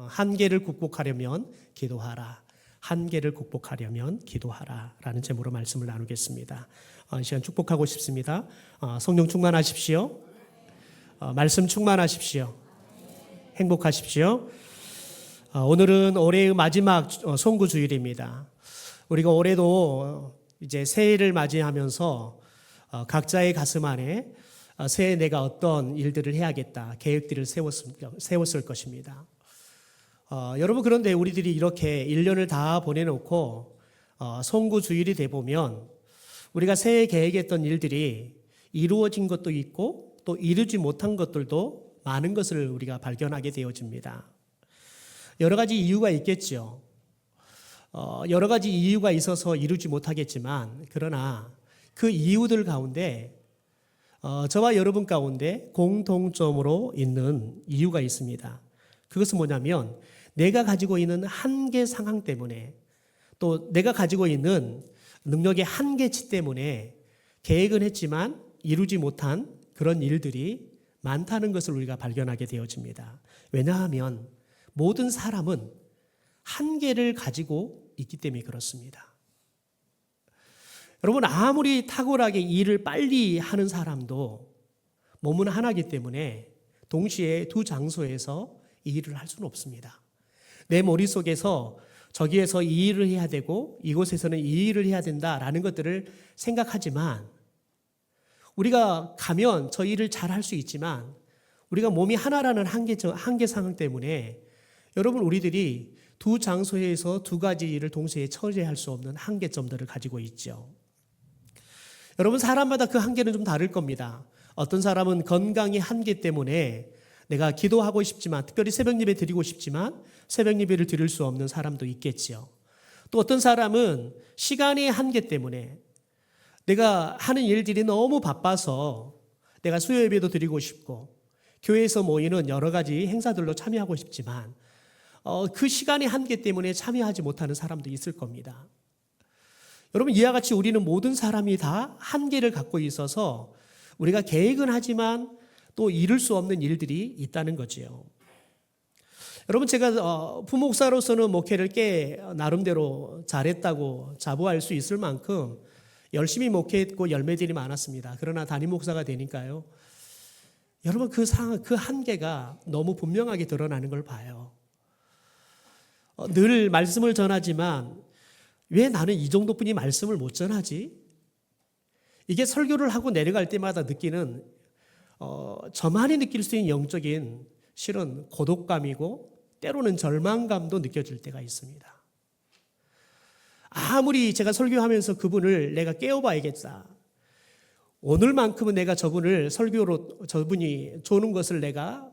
한계를 극복하려면 기도하라. 한계를 극복하려면 기도하라. 라는 제목으로 말씀을 나누겠습니다. 이 시간 축복하고 싶습니다. 성령 충만하십시오. 말씀 충만하십시오. 행복하십시오. 오늘은 올해의 마지막 송구주일입니다. 우리가 올해도 이제 새해를 맞이하면서 각자의 가슴 안에 새해 내가 어떤 일들을 해야겠다 계획들을 세웠을 것입니다. 여러분, 그런데 우리들이 이렇게 1년을 다 보내놓고 송구주일이 돼보면 우리가 새해 계획했던 일들이 이루어진 것도 있고 또 이루지 못한 것들도 많은 것을 우리가 발견하게 되어집니다. 여러 가지 이유가 있겠죠. 여러 가지 이유가 있어서 이루지 못하겠지만, 그러나 그 이유들 가운데 저와 여러분 가운데 공통점으로 있는 이유가 있습니다. 그것은 뭐냐면 내가 가지고 있는 한계 상황 때문에, 또 내가 가지고 있는 능력의 한계치 때문에 계획은 했지만 이루지 못한 그런 일들이 많다는 것을 우리가 발견하게 되어집니다. 왜냐하면 모든 사람은 한계를 가지고 있기 때문에 그렇습니다. 여러분, 아무리 탁월하게 일을 빨리 하는 사람도 몸은 하나이기 때문에 동시에 두 장소에서 이 일을 할 수는 없습니다. 내 머릿속에서 저기에서 이 일을 해야 되고 이곳에서는 이 일을 해야 된다라는 것들을 생각하지만, 우리가 가면 저 일을 잘 할 수 있지만 우리가 몸이 하나라는 한계 상황 때문에 여러분, 우리들이 두 장소에서 두 가지 일을 동시에 처리할 수 없는 한계점들을 가지고 있죠. 여러분, 사람마다 그 한계는 좀 다를 겁니다. 어떤 사람은 건강의 한계 때문에 내가 기도하고 싶지만, 특별히 새벽 예배 드리고 싶지만 새벽 예배를 드릴 수 없는 사람도 있겠지요. 또 어떤 사람은 시간의 한계 때문에 내가 하는 일들이 너무 바빠서 내가 수요 예배도 드리고 싶고 교회에서 모이는 여러 가지 행사들로 참여하고 싶지만 그 시간의 한계 때문에 참여하지 못하는 사람도 있을 겁니다. 여러분, 이와 같이 우리는 모든 사람이 다 한계를 갖고 있어서 우리가 계획은 하지만 또 이룰 수 없는 일들이 있다는 거지요. 여러분, 제가 부목사로서는 목회를 꽤 나름대로 잘했다고 자부할 수 있을 만큼 열심히 목회했고 열매들이 많았습니다. 그러나 담임 목사가 되니까요, 여러분, 그 한계가 너무 분명하게 드러나는 걸 봐요. 늘 말씀을 전하지만 왜 나는 이 정도뿐이 말씀을 못 전하지? 이게 설교를 하고 내려갈 때마다 느끼는 저만이 느낄 수 있는 영적인 실은 고독감이고 때로는 절망감도 느껴질 때가 있습니다. 아무리 제가 설교하면서 그분을 내가 깨워봐야겠다, 오늘만큼은 내가 저분을 설교로 저분이 조는 것을 내가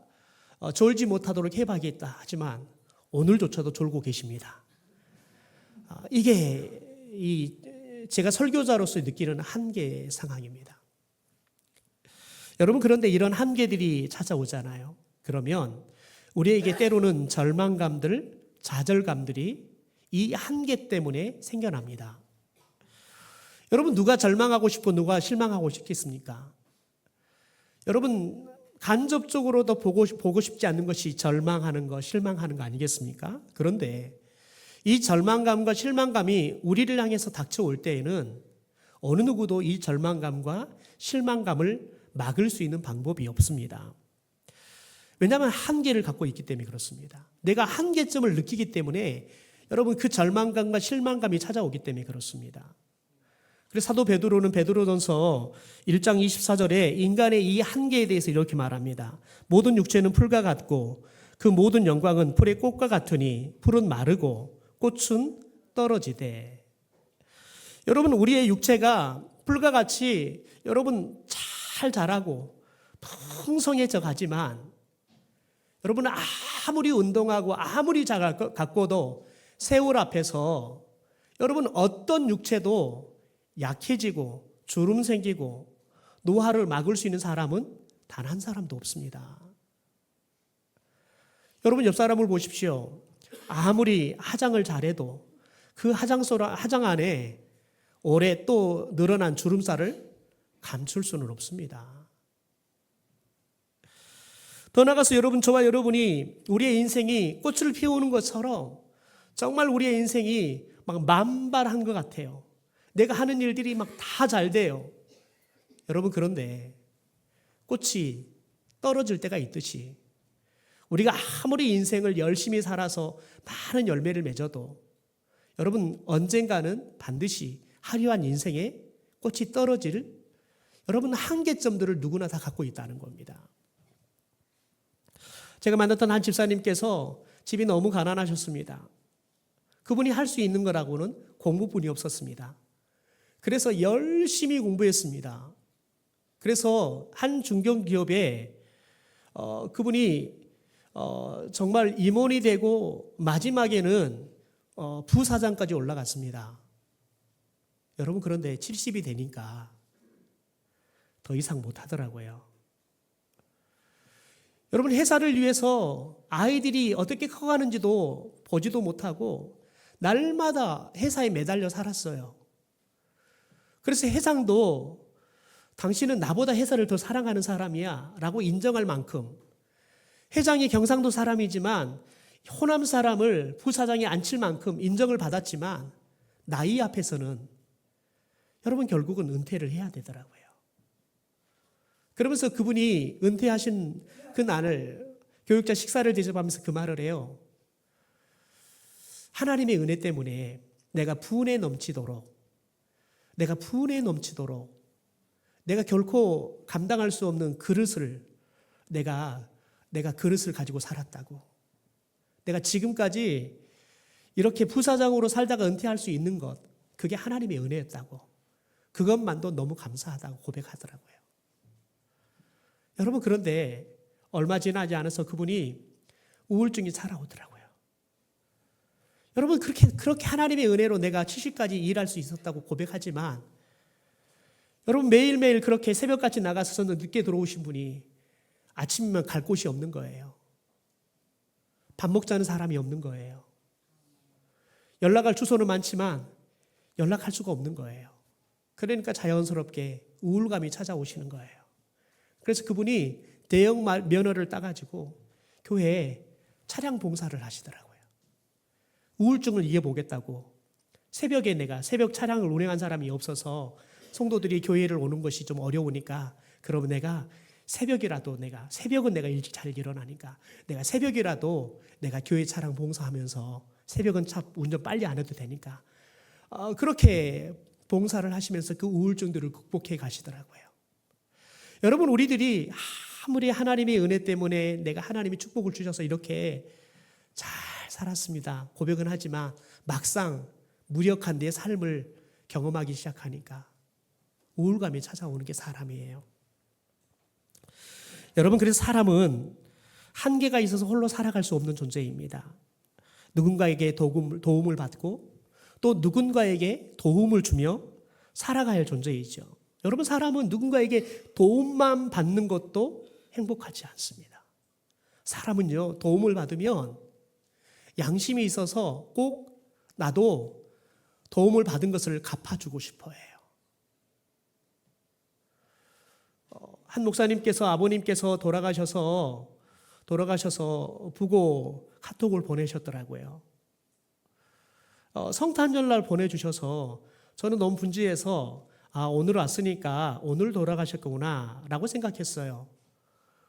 졸지 못하도록 해봐야겠다 하지만 오늘조차도 졸고 계십니다. 이게 제가 설교자로서 느끼는 한계 상황입니다. 여러분, 그런데 이런 한계들이 찾아오잖아요. 그러면 우리에게 때로는 절망감들, 좌절감들이 이 한계 때문에 생겨납니다. 여러분, 누가 절망하고 싶고 누가 실망하고 싶겠습니까? 여러분, 간접적으로도 보고 싶지 않는 것이 절망하는 거, 실망하는 거 아니겠습니까? 그런데 이 절망감과 실망감이 우리를 향해서 닥쳐올 때에는 어느 누구도 이 절망감과 실망감을 막을 수 있는 방법이 없습니다. 왜냐하면 한계를 갖고 있기 때문에 그렇습니다. 내가 한계점을 느끼기 때문에 여러분, 그 절망감과 실망감이 찾아오기 때문에 그렇습니다. 그래서 사도 베드로는 베드로전서 1장 24절에 인간의 이 한계에 대해서 이렇게 말합니다. 모든 육체는 풀과 같고 그 모든 영광은 풀의 꽃과 같으니 풀은 마르고 꽃은 떨어지되. 여러분, 우리의 육체가 풀과 같이 여러분 잘 자라고 풍성해져 가지만, 여러분, 아무리 운동하고 아무리 잘 가꿔도 세월 앞에서 여러분 어떤 육체도 약해지고 주름 생기고 노화를 막을 수 있는 사람은 단 한 사람도 없습니다. 여러분, 옆 사람을 보십시오. 아무리 화장을 잘해도 그 화장 안에 오래 또 늘어난 주름살을 감출 수는 없습니다. 더 나아가서 여러분, 저와 여러분이 우리의 인생이 꽃을 피우는 것처럼 정말 우리의 인생이 막 만발한 것 같아요. 내가 하는 일들이 막 다 잘 돼요. 여러분, 그런데 꽃이 떨어질 때가 있듯이 우리가 아무리 인생을 열심히 살아서 많은 열매를 맺어도 여러분, 언젠가는 반드시 화려한 인생에 꽃이 떨어질 여러분 한계점들을 누구나 다 갖고 있다는 겁니다. 제가 만났던 한 집사님께서 집이 너무 가난하셨습니다. 그분이 할 수 있는 거라고는 공부뿐이 없었습니다. 그래서 열심히 공부했습니다. 그래서 한 중견기업에 그분이 정말 임원이 되고 마지막에는 부사장까지 올라갔습니다. 여러분, 그런데 70이 되니까 더 이상 못하더라고요. 여러분, 회사를 위해서 아이들이 어떻게 커가는지도 보지도 못하고 날마다 회사에 매달려 살았어요. 그래서 회장도 당신은 나보다 회사를 더 사랑하는 사람이야 라고 인정할 만큼, 회장이 경상도 사람이지만 호남 사람을 부사장에 앉힐 만큼 인정을 받았지만 나이 앞에서는 여러분 결국은 은퇴를 해야 되더라고요. 그러면서 그분이 은퇴하신 그 날을 교육자 식사를 대접하면서 그 말을 해요. 하나님의 은혜 때문에 내가 분에 넘치도록, 내가 결코 감당할 수 없는 그릇을 내가 그릇을 가지고 살았다고. 내가 지금까지 이렇게 부사장으로 살다가 은퇴할 수 있는 것, 그게 하나님의 은혜였다고. 그것만도 너무 감사하다고 고백하더라고요. 여러분, 그런데 얼마 지나지 않아서 그분이 우울증이 찾아오더라고요. 여러분, 그렇게 하나님의 은혜로 내가 70까지 일할 수 있었다고 고백하지만, 여러분, 매일매일 그렇게 새벽같이 나가서 늦게 들어오신 분이 아침이면 갈 곳이 없는 거예요. 밥 먹자는 사람이 없는 거예요. 연락할 주소는 많지만 연락할 수가 없는 거예요. 그러니까 자연스럽게 우울감이 찾아오시는 거예요. 그래서 그분이 대형 면허를 따가지고 교회에 차량 봉사를 하시더라고요. 우울증을 이겨보겠다고. 새벽에 내가 새벽 차량을 운행한 사람이 없어서 성도들이 교회를 오는 것이 좀 어려우니까, 그러면 내가 새벽은 내가 일찍 잘 일어나니까 내가 새벽이라도 내가 교회 차량 봉사하면서, 새벽은 차 운전 빨리 안 해도 되니까 그렇게 봉사를 하시면서 그 우울증들을 극복해 가시더라고요. 여러분, 우리들이 아무리 하나님의 은혜 때문에 내가 하나님이 축복을 주셔서 이렇게 잘 살았습니다 고백은 하지만 막상 무력한 내 삶을 경험하기 시작하니까 우울감이 찾아오는 게 사람이에요. 여러분, 그래서 사람은 한계가 있어서 홀로 살아갈 수 없는 존재입니다. 누군가에게 도움을 받고 또 누군가에게 도움을 주며 살아가야 할 존재이죠. 여러분, 사람은 누군가에게 도움만 받는 것도 행복하지 않습니다. 사람은요, 도움을 받으면 양심이 있어서 꼭 나도 도움을 받은 것을 갚아주고 싶어 해요. 한 목사님께서 아버님께서 돌아가셔서 부고 카톡을 보내셨더라고요. 성탄절날 보내주셔서 저는 너무 분주해서 오늘 왔으니까 오늘 돌아가셨구나 라고 생각했어요.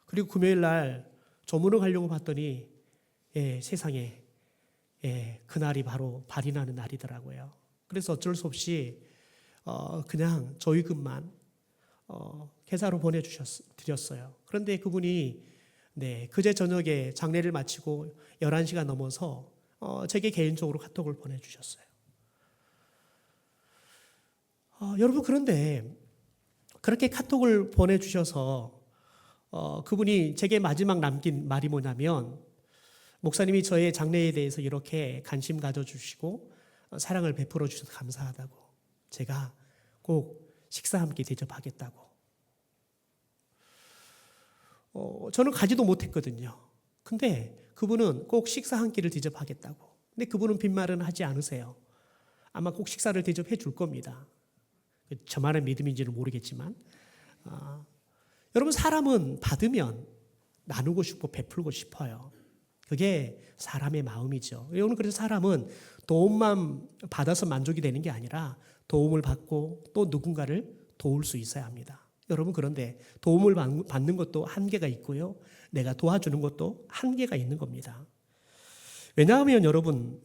그리고 금요일날 조문을 가려고 봤더니 세상에 그날이 바로 발이 나는 날이더라고요. 그래서 어쩔 수 없이 그냥 저희금만 계좌로 보내드렸어요. 그런데 그분이 그제 저녁에 장례를 마치고 11시가 넘어서 제게 개인적으로 카톡을 보내주셨어요. 여러분, 그런데 그렇게 카톡을 보내주셔서 그분이 제게 마지막 남긴 말이 뭐냐면, 목사님이 저의 장래에 대해서 이렇게 관심 가져주시고 사랑을 베풀어 주셔서 감사하다고, 제가 꼭 식사 함께 대접하겠다고. 저는 가지도 못했거든요. 근데 그분은 꼭 식사 한 끼를 대접하겠다고. 근데 그분은 빈말은 하지 않으세요. 아마 꼭 식사를 대접해 줄 겁니다. 저만의 믿음인지는 모르겠지만, 여러분, 사람은 받으면 나누고 싶고 베풀고 싶어요. 그게 사람의 마음이죠. 오늘 그래서 사람은 도움만 받아서 만족이 되는 게 아니라 도움을 받고 또 누군가를 도울 수 있어야 합니다. 여러분, 그런데 도움을 받는 것도 한계가 있고요. 내가 도와주는 것도 한계가 있는 겁니다. 왜냐하면 여러분,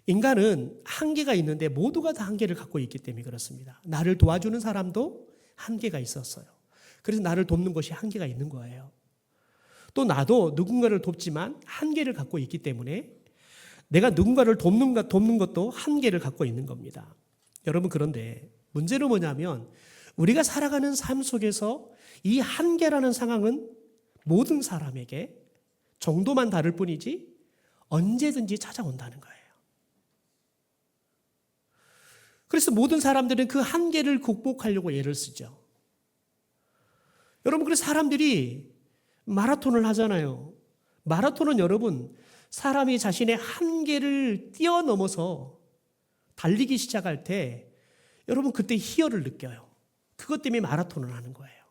인간은 한계가 있는데 모두가 다 한계를 갖고 있기 때문에 그렇습니다. 나를 도와주는 사람도 한계가 있었어요. 그래서 나를 돕는 것이 한계가 있는 거예요. 또 나도 누군가를 돕지만 한계를 갖고 있기 때문에 내가 누군가를 돕는 것도 한계를 갖고 있는 겁니다. 여러분, 그런데 문제는 뭐냐면 우리가 살아가는 삶 속에서 이 한계라는 상황은 모든 사람에게 정도만 다를 뿐이지 언제든지 찾아온다는 거예요. 그래서 모든 사람들은 그 한계를 극복하려고 애를 쓰죠. 여러분, 그래서 사람들이 마라톤을 하잖아요. 마라톤은 여러분, 사람이 자신의 한계를 뛰어넘어서 달리기 시작할 때 여러분 그때 희열을 느껴요. 그것 때문에 마라톤을 하는 거예요.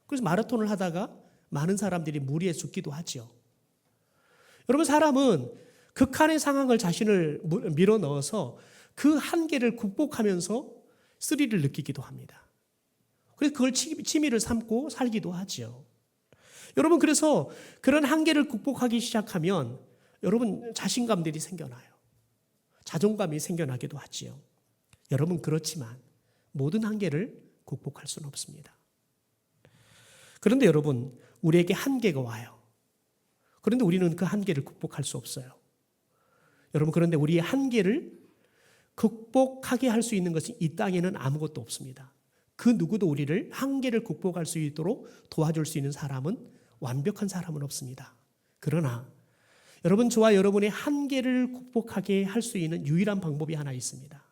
그래서 마라톤을 하다가 많은 사람들이 무리에 죽기도 하죠. 여러분, 사람은 극한의 상황을 자신을 밀어 넣어서 그 한계를 극복하면서 스릴을 느끼기도 합니다. 그래서 그걸 취미를 삼고 살기도 하죠. 여러분, 그래서 그런 한계를 극복하기 시작하면 여러분 자신감들이 생겨나요. 자존감이 생겨나기도 하지요. 여러분, 그렇지만 모든 한계를 극복할 수는 없습니다. 그런데 여러분, 우리에게 한계가 와요. 그런데 우리는 그 한계를 극복할 수 없어요. 여러분, 그런데 우리의 한계를 극복하게 할 수 있는 것이 이 땅에는 아무것도 없습니다. 그 누구도 우리를 한계를 극복할 수 있도록 도와줄 수 있는 사람은, 완벽한 사람은 없습니다. 그러나 여러분, 저와 여러분의 한계를 극복하게 할 수 있는 유일한 방법이 하나 있습니다.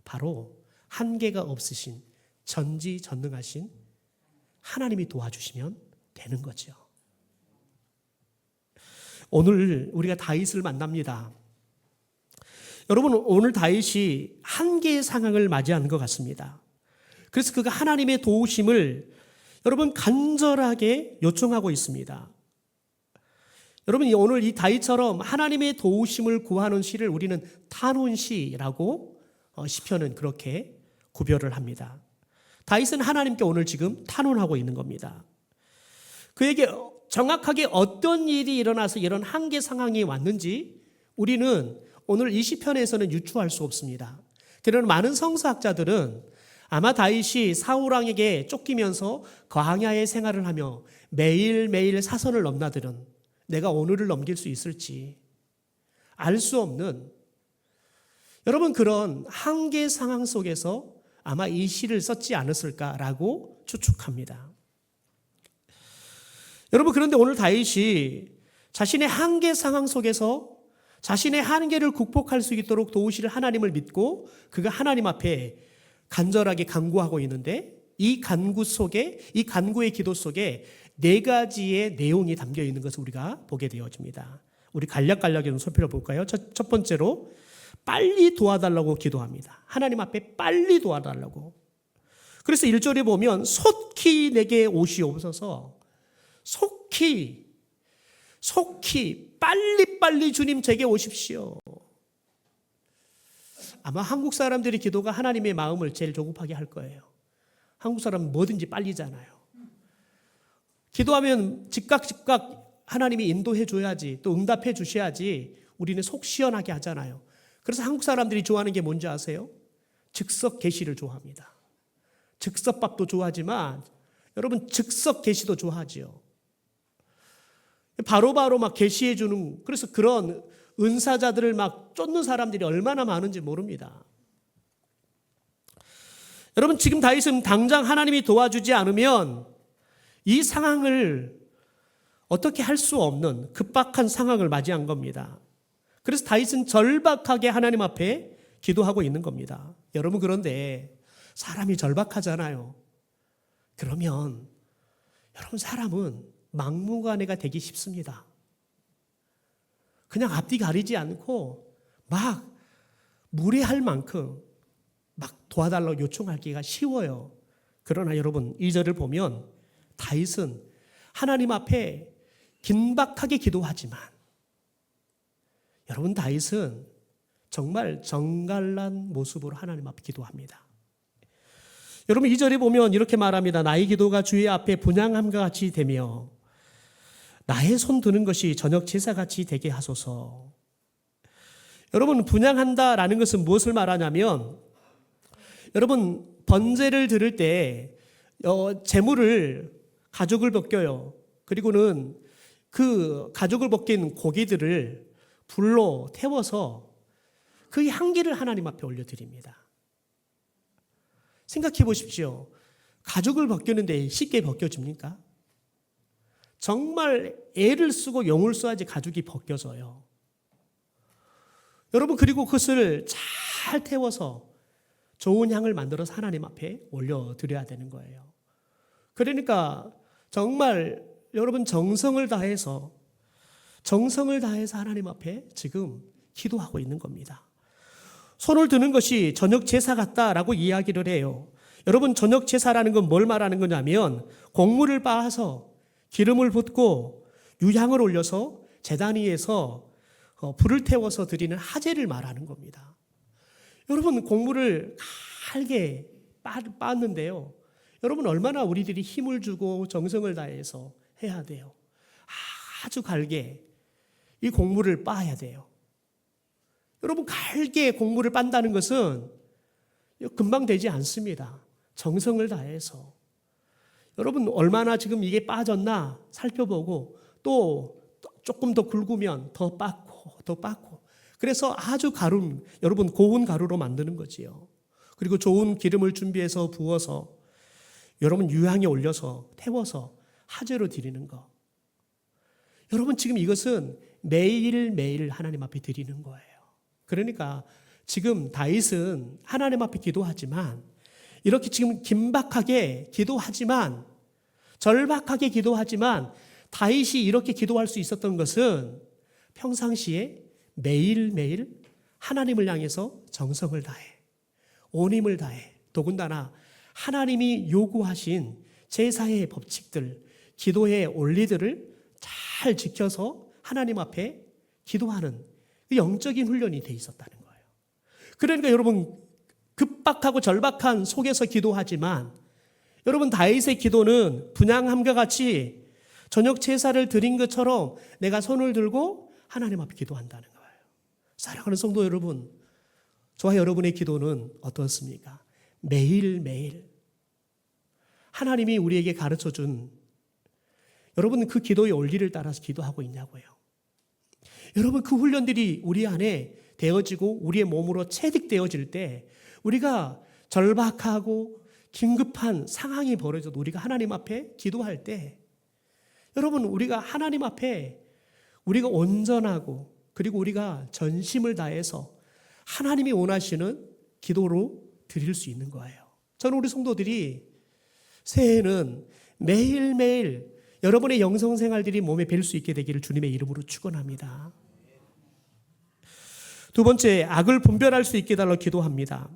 바로 한계가 없으신 전지전능하신 하나님이 도와주시면 되는 거죠. 오늘 우리가 다윗을 만납니다. 여러분, 오늘 다윗이 한계의 상황을 맞이하는 것 같습니다. 그래서 그가 하나님의 도우심을 여러분 간절하게 요청하고 있습니다. 여러분, 오늘 이 다윗처럼 하나님의 도우심을 구하는 시를 우리는 탄원시라고 시편은 그렇게 구별을 합니다. 다윗은 하나님께 오늘 지금 탄원하고 있는 겁니다. 그에게 정확하게 어떤 일이 일어나서 이런 한계 상황이 왔는지 우리는 오늘 이 시편에서는 유추할 수 없습니다. 그러나 많은 성서학자들은 아마 다윗이 사울왕에게 쫓기면서 광야의 생활을 하며 매일매일 사선을 넘나들은, 내가 오늘을 넘길 수 있을지 알 수 없는 여러분 그런 한계 상황 속에서 아마 이 시를 썼지 않았을까라고 추측합니다. 여러분, 그런데 오늘 다윗이 자신의 한계 상황 속에서 자신의 한계를 극복할 수 있도록 도우실 하나님을 믿고 그가 하나님 앞에 간절하게 간구하고 있는데, 이 간구 속에, 이 간구의 기도 속에 네 가지의 내용이 담겨 있는 것을 우리가 보게 되어집니다. 우리 간략간략히 좀 살펴볼까요? 첫 번째로 빨리 도와달라고 기도합니다. 하나님 앞에 빨리 도와달라고. 그래서 1절에 보면 속히 내게 오시옵소서, 속히 빨리 주님 제게 오십시오. 아마 한국 사람들의 기도가 하나님의 마음을 제일 조급하게 할 거예요. 한국 사람은 뭐든지 빨리잖아요. 기도하면 즉각 하나님이 인도해 줘야지, 또 응답해 주셔야지 우리는 속 시원하게 하잖아요. 그래서 한국 사람들이 좋아하는 게 뭔지 아세요? 즉석 계시를 좋아합니다. 즉석밥도 좋아하지만 여러분 즉석 계시도 좋아하지요. 바로바로 막 계시해 주는, 그래서 그런 은사자들을 막 쫓는 사람들이 얼마나 많은지 모릅니다. 여러분, 지금 다윗은 당장 하나님이 도와주지 않으면 이 상황을 어떻게 할 수 없는 급박한 상황을 맞이한 겁니다. 그래서 다윗은 절박하게 하나님 앞에 기도하고 있는 겁니다. 여러분, 그런데 사람이 절박하잖아요. 그러면 여러분, 사람은 막무가내가 되기 쉽습니다. 그냥 앞뒤 가리지 않고 막 무례할 만큼 막 도와달라고 요청하기가 쉬워요. 그러나 여러분, 2절을 보면 다윗은 하나님 앞에 긴박하게 기도하지만 여러분 다윗은 정말 정갈한 모습으로 하나님 앞에 기도합니다. 여러분 2절에 보면 이렇게 말합니다. 나의 기도가 주의 앞에 분향함과 같이 되며 나의 손 드는 것이 저녁 제사같이 되게 하소서. 여러분 분향한다라는 것은 무엇을 말하냐면 여러분 번제를 드릴 때 제물을 가죽을 벗겨요. 그리고는 그 가죽을 벗긴 고기들을 불로 태워서 그 향기를 하나님 앞에 올려드립니다. 생각해 보십시오. 가죽을 벗기는데 쉽게 벗겨집니까? 정말 애를 쓰고 용을 써야지 가죽이 벗겨져요. 여러분 그리고 그것을 잘 태워서 좋은 향을 만들어서 하나님 앞에 올려드려야 되는 거예요. 그러니까 정말 여러분 정성을 다해서 하나님 앞에 지금 기도하고 있는 겁니다. 손을 드는 것이 저녁 제사 같다라고 이야기를 해요. 여러분 저녁 제사라는 건 뭘 말하는 거냐면 곡물을 빻아서 기름을 붓고 유향을 올려서 제단 위에서 불을 태워서 드리는 하제를 말하는 겁니다. 여러분 곡물을 갈게 빻는데요. 여러분 얼마나 우리들이 힘을 주고 정성을 다해서 해야 돼요. 아주 갈게 이 곡물을 빻아야 돼요. 여러분 갈게 곡물을 빤다는 것은 금방 되지 않습니다. 정성을 다해서. 여러분 얼마나 지금 이게 빠졌나 살펴보고 또 조금 더 굵으면 더 빻고 그래서 아주 가루, 여러분 고운 가루로 만드는 거지요. 그리고 좋은 기름을 준비해서 부어서 여러분 유향에 올려서 태워서 하제로 드리는 거. 여러분 지금 이것은 매일매일 하나님 앞에 드리는 거예요. 그러니까 지금 다윗은 하나님 앞에 기도하지만 이렇게 지금 긴박하게 기도하지만 절박하게 기도하지만 다윗이 이렇게 기도할 수 있었던 것은 평상시에 매일매일 하나님을 향해서 정성을 다해 온 힘을 다해 더군다나 하나님이 요구하신 제사의 법칙들 기도의 원리들을 잘 지켜서 하나님 앞에 기도하는 영적인 훈련이 돼 있었다는 거예요. 그러니까 여러분 급박하고 절박한 속에서 기도하지만 여러분 다윗의 기도는 분향함과 같이 저녁 제사를 드린 것처럼 내가 손을 들고 하나님 앞에 기도한다는 거예요. 사랑하는 성도 여러분, 저와 여러분의 기도는 어떻습니까? 매일매일 하나님이 우리에게 가르쳐준 여러분 그 기도의 원리를 따라서 기도하고 있냐고요. 여러분 그 훈련들이 우리 안에 되어지고 우리의 몸으로 체득되어질 때 우리가 절박하고 긴급한 상황이 벌어져도 우리가 하나님 앞에 기도할 때 여러분 우리가 하나님 앞에 우리가 온전하고 그리고 우리가 전심을 다해서 하나님이 원하시는 기도로 드릴 수 있는 거예요. 저는 우리 성도들이 새해에는 매일매일 여러분의 영성생활들이 몸에 뵐 수 있게 되기를 주님의 이름으로 축원합니다. 두 번째, 악을 분별할 수 있게 달라 기도합니다.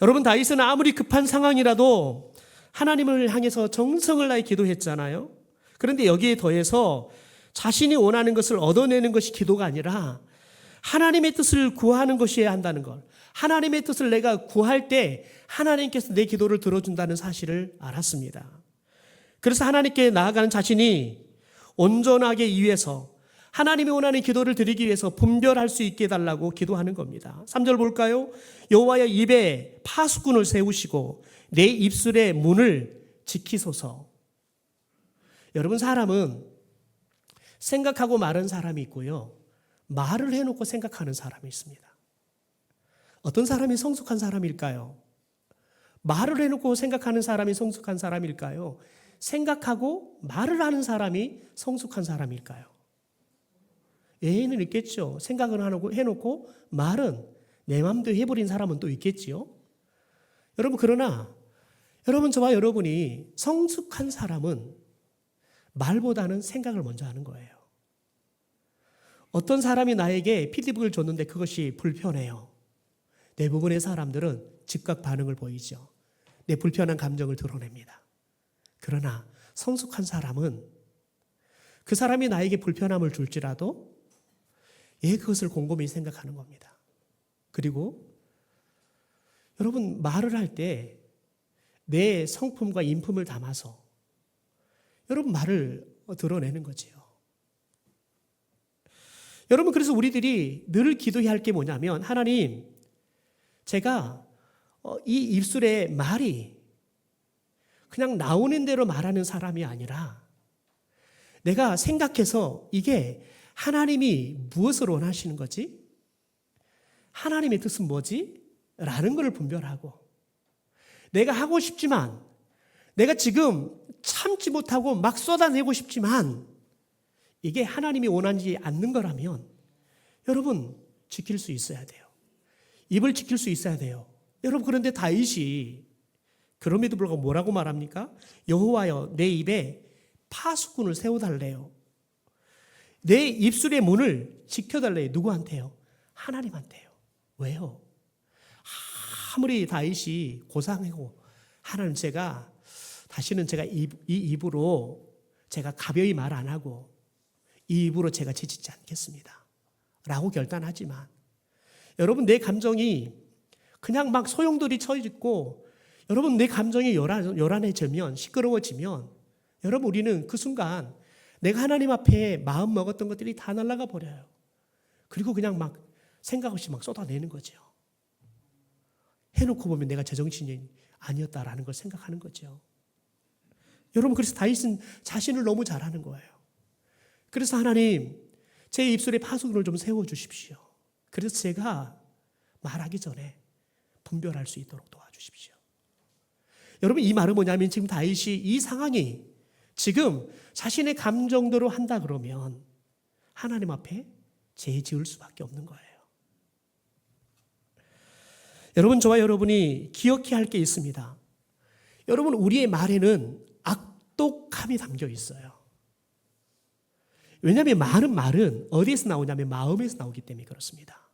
여러분 다윗은 아무리 급한 상황이라도 하나님을 향해서 정성을 다해 기도했잖아요. 그런데 여기에 더해서 자신이 원하는 것을 얻어내는 것이 기도가 아니라 하나님의 뜻을 구하는 것이어야 한다는 것. 하나님의 뜻을 내가 구할 때 하나님께서 내 기도를 들어준다는 사실을 알았습니다. 그래서 하나님께 나아가는 자신이 온전하게 위해서 하나님이 원하는 기도를 드리기 위해서 분별할 수 있게 해달라고 기도하는 겁니다. 3절 볼까요? 여호와의 입에 파수꾼을 세우시고 내 입술의 문을 지키소서. 여러분 사람은 생각하고 말하는 사람이 있고요. 말을 해놓고 생각하는 사람이 있습니다. 어떤 사람이 성숙한 사람일까요? 말을 해놓고 생각하는 사람이 성숙한 사람일까요? 생각하고 말을 하는 사람이 성숙한 사람일까요? 예는 있겠죠. 생각을 해놓고 말은 내 마음대로 해버린 사람은 또 있겠지요. 여러분 그러나 여러분 저와 여러분이 성숙한 사람은 말보다는 생각을 먼저 하는 거예요. 어떤 사람이 나에게 피드백을 줬는데 그것이 불편해요. 대부분의 사람들은 즉각 반응을 보이죠. 내 불편한 감정을 드러냅니다. 그러나 성숙한 사람은 그 사람이 나에게 불편함을 줄지라도 그것을 곰곰이 생각하는 겁니다. 그리고 여러분, 말을 할 때 내 성품과 인품을 담아서 여러분 말을 드러내는 거지요. 여러분, 그래서 우리들이 늘 기도해야 할 게 뭐냐면, 하나님, 제가 이 입술의 말이 그냥 나오는 대로 말하는 사람이 아니라 내가 생각해서 이게 하나님이 무엇을 원하시는 거지? 하나님의 뜻은 뭐지? 라는 것을 분별하고, 내가 하고 싶지만, 내가 지금 참지 못하고 막 쏟아내고 싶지만 이게 하나님이 원하지 않는 거라면 여러분 지킬 수 있어야 돼요. 입을 지킬 수 있어야 돼요. 여러분, 그런데 다윗이 그럼에도 불구하고 뭐라고 말합니까? 여호와여, 내 입에 파수꾼을 세워달래요. 내 입술의 문을 지켜달래요. 누구한테요? 하나님한테요. 왜요? 아무리 다윗이 고상하고, 하나님, 제가 다시는 제가 이 입으로 제가 가벼이 말 안 하고 이 입으로 제가 지치지 않겠습니다 라고 결단하지만, 여러분, 내 감정이 그냥 막 소용돌이 쳐있고, 여러분, 내 감정이 요란해지면, 시끄러워지면, 여러분, 우리는 그 순간 내가 하나님 앞에 마음 먹었던 것들이 다 날아가 버려요. 그리고 그냥 막 생각 없이 막 쏟아내는 거죠. 해놓고 보면 내가 제정신이 아니었다라는 걸 생각하는 거죠. 여러분, 그래서 다윗은 자신을 너무 잘하는 거예요. 그래서 하나님, 제 입술에 파수꾼을 좀 세워주십시오. 그래서 제가 말하기 전에 분별할 수 있도록 도와주십시오. 여러분, 이 말은 뭐냐면, 지금 다윗이 이 상황이 지금 자신의 감정대로 한다 그러면 하나님 앞에 죄 지을 수밖에 없는 거예요. 여러분, 저와 여러분이 기억해야 할 게 있습니다. 여러분, 우리의 말에는 악독함이 담겨 있어요. 왜냐하면 많은 말은 어디에서 나오냐면 마음에서 나오기 때문에 그렇습니다.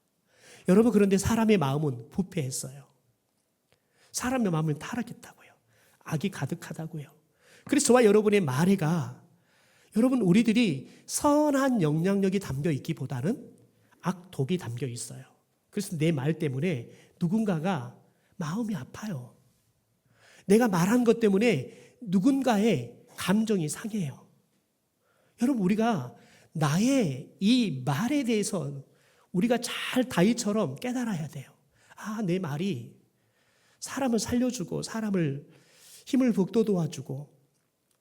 여러분, 그런데 사람의 마음은 부패했어요. 사람의 마음은 타락했다고요. 악이 가득하다고요. 그래서 저와 여러분의 말에가, 여러분, 우리들이 선한 영향력이 담겨 있기보다는 악독이 담겨 있어요. 그래서 내 말 때문에 누군가가 마음이 아파요. 내가 말한 것 때문에 누군가의 감정이 상해요. 여러분, 우리가 나의 이 말에 대해서 우리가 잘 다윗처럼 깨달아야 돼요. 아, 내 말이 사람을 살려주고 사람을 힘을 북돋워주고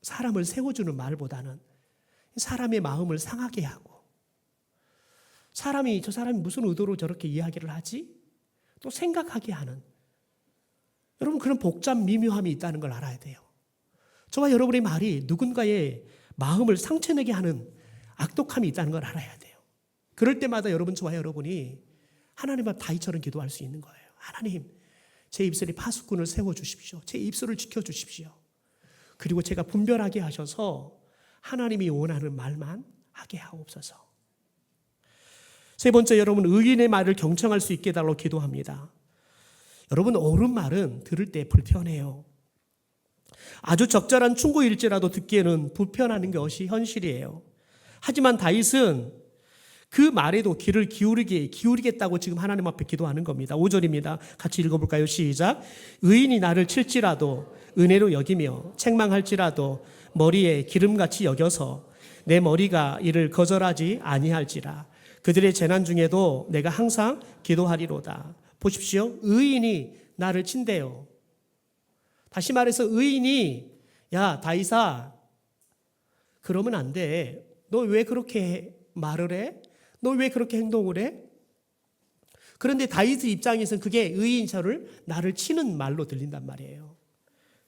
사람을 세워주는 말보다는 사람의 마음을 상하게 하고, 저 사람이 무슨 의도로 저렇게 이야기를 하지? 또 생각하게 하는, 여러분, 그런 복잡 미묘함이 있다는 걸 알아야 돼요. 저와 여러분의 말이 누군가의 마음을 상처내게 하는 악독함이 있다는 걸 알아야 돼요. 그럴 때마다 여러분, 저와 여러분이 하나님 앞 다윗처럼 기도할 수 있는 거예요. 하나님, 제 입술에 파수꾼을 세워주십시오. 제 입술을 지켜주십시오. 그리고 제가 분별하게 하셔서 하나님이 원하는 말만 하게 하옵소서. 세 번째, 여러분, 의인의 말을 경청할 수 있게 해달라고 기도합니다. 여러분, 옳은 말은 들을 때 불편해요. 아주 적절한 충고일지라도 듣기에는 불편한 것이 현실이에요. 하지만 다윗은 그 말에도 귀를 기울이겠다고 지금 하나님 앞에 기도하는 겁니다. 5절입니다. 같이 읽어볼까요? 시작. 의인이 나를 칠지라도 은혜로 여기며 책망할지라도 머리에 기름같이 여겨서 내 머리가 이를 거절하지 아니할지라. 그들의 재난 중에도 내가 항상 기도하리로다. 보십시오. 의인이 나를 친대요. 다시 말해서 의인이, 야, 다윗아, 그러면 안 돼. 너 왜 그렇게 말을 해? 너 왜 그렇게 행동을 해? 그런데 다윗의 입장에서는 그게 의인 저를 나를 치는 말로 들린단 말이에요.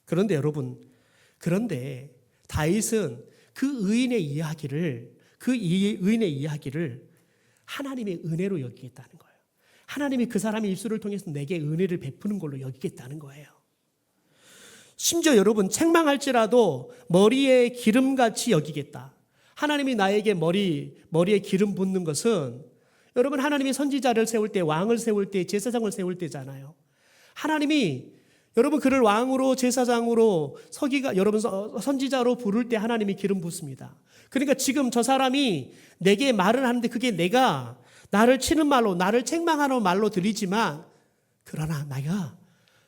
그런데 여러분, 그런데 다윗은 그 의인의 이야기를 하나님의 은혜로 여기겠다는 거예요. 하나님이 그 사람의 입술을 통해서 내게 은혜를 베푸는 걸로 여기겠다는 거예요. 심지어 여러분, 책망할지라도 머리에 기름같이 여기겠다. 하나님이 나에게 머리에 기름 붓는 것은, 여러분, 하나님이 선지자를 세울 때, 왕을 세울 때, 제사장을 세울 때잖아요. 하나님이 여러분 그를 왕으로 제사장으로 서기가 여러분 선지자로 부를 때 하나님이 기름 붓습니다. 그러니까 지금 저 사람이 내게 말을 하는데 그게 내가 나를 치는 말로 나를 책망하는 말로 들리지만 그러나 내가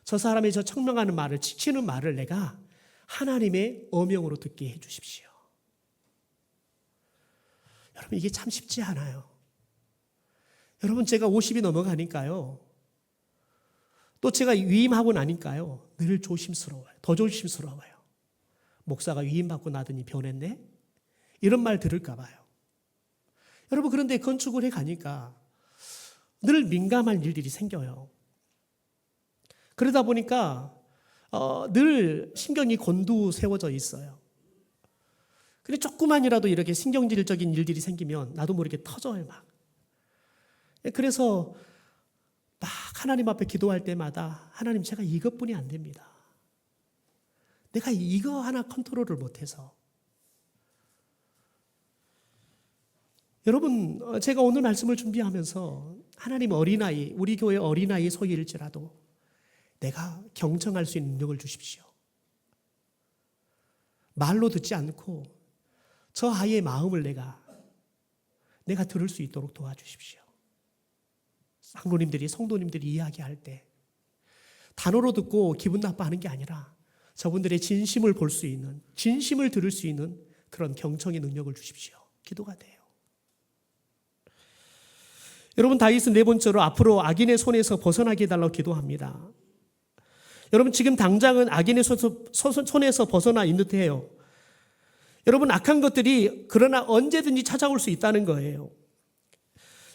저 사람이 저 책망하는 말을 치는 말을 내가 하나님의 어명으로 듣게 해 주십시오. 여러분 이게 참 쉽지 않아요. 여러분 제가 50이 넘어가니까요. 또 제가 위임하고 나니까요. 늘 조심스러워요. 더 조심스러워요. 목사가 위임받고 나더니 변했네? 이런 말 들을까 봐요. 여러분 그런데 건축을 해 가니까 늘 민감한 일들이 생겨요. 그러다 보니까 늘 신경이 곤두세워져 있어요. 근데 조그만이라도 이렇게 신경질적인 일들이 생기면 나도 모르게 터져요 막. 그래서 막 하나님 앞에 기도할 때마다 하나님 제가 이것뿐이 안 됩니다. 내가 이거 하나 컨트롤을 못해서. 여러분 제가 오늘 말씀을 준비하면서 하나님 어린아이 우리 교회 어린아이 소일지라도 내가 경청할 수 있는 능력을 주십시오. 말로 듣지 않고 저 아이의 마음을 내가 들을 수 있도록 도와주십시오. 성도님들이 이야기할 때 단어로 듣고 기분 나빠하는 게 아니라 저분들의 진심을 볼 수 있는, 진심을 들을 수 있는 그런 경청의 능력을 주십시오. 기도가 돼요. 여러분 다윗은 네 번째로 앞으로 악인의 손에서 벗어나게 해달라고 기도합니다. 여러분 지금 당장은 악인의 손에서 벗어나 있는 듯해요. 여러분 악한 것들이 그러나 언제든지 찾아올 수 있다는 거예요.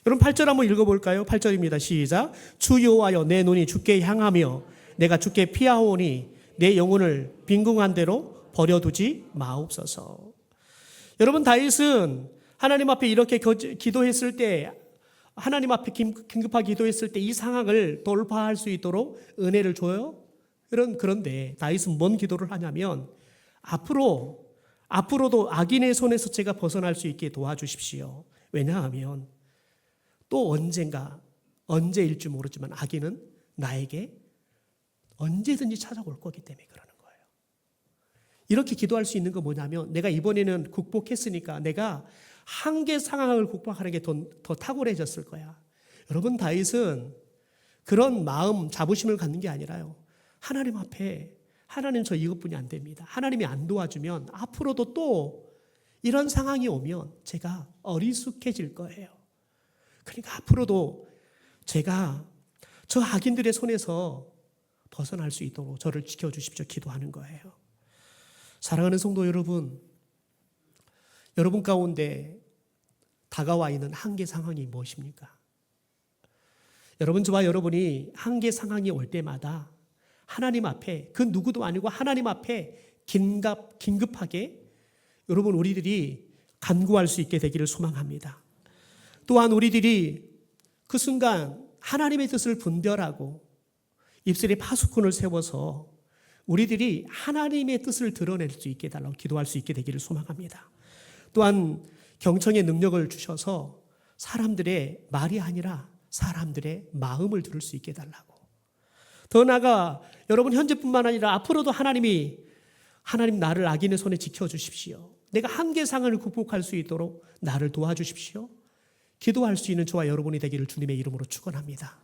여러분 8절 한번 읽어볼까요? 8절입니다. 시작. 주 여호와여 내 눈이 주께 향하며 내가 주께 피하오니 내 영혼을 빈궁한 대로 버려두지 마옵소서. 여러분 다윗은 하나님 앞에 이렇게 기도했을 때 하나님 앞에 긴급하게 기도했을 때 이 상황을 돌파할 수 있도록 은혜를 줘요. 그런데 다윗은 뭔 기도를 하냐면 앞으로도 악인의 손에서 제가 벗어날 수 있게 도와주십시오. 왜냐하면 또 언제일지 모르지만 악인은 나에게 언제든지 찾아올 거기 때문에 그러는 거예요. 이렇게 기도할 수 있는 건 뭐냐면 내가 이번에는 극복했으니까 내가 한계 상황을 극복하는 게 더 탁월해졌을 거야. 여러분 다윗은 그런 마음 자부심을 갖는 게 아니라요. 하나님 앞에 하나님 저 이것뿐이 안 됩니다. 하나님이 안 도와주면 앞으로도 또 이런 상황이 오면 제가 어리숙해질 거예요. 그러니까 앞으로도 제가 저 악인들의 손에서 벗어날 수 있도록 저를 지켜주십시오. 기도하는 거예요. 사랑하는 성도 여러분, 여러분 가운데 다가와 있는 한계 상황이 무엇입니까? 여러분 저와 여러분이 한계 상황이 올 때마다 하나님 앞에 그 누구도 아니고 하나님 앞에 긴급하게 여러분 우리들이 간구할 수 있게 되기를 소망합니다. 또한 우리들이 그 순간 하나님의 뜻을 분별하고 입술에 파수꾼을 세워서 우리들이 하나님의 뜻을 드러낼 수 있게 해달라고 기도할 수 있게 되기를 소망합니다. 또한 경청의 능력을 주셔서 사람들의 말이 아니라 사람들의 마음을 들을 수 있게 해달라고. 더 나아가 여러분 현재뿐만 아니라 앞으로도 하나님 나를 악인의 손에 지켜주십시오. 내가 한계 상황을 극복할 수 있도록 나를 도와주십시오. 기도할 수 있는 저와 여러분이 되기를 주님의 이름으로 축원합니다.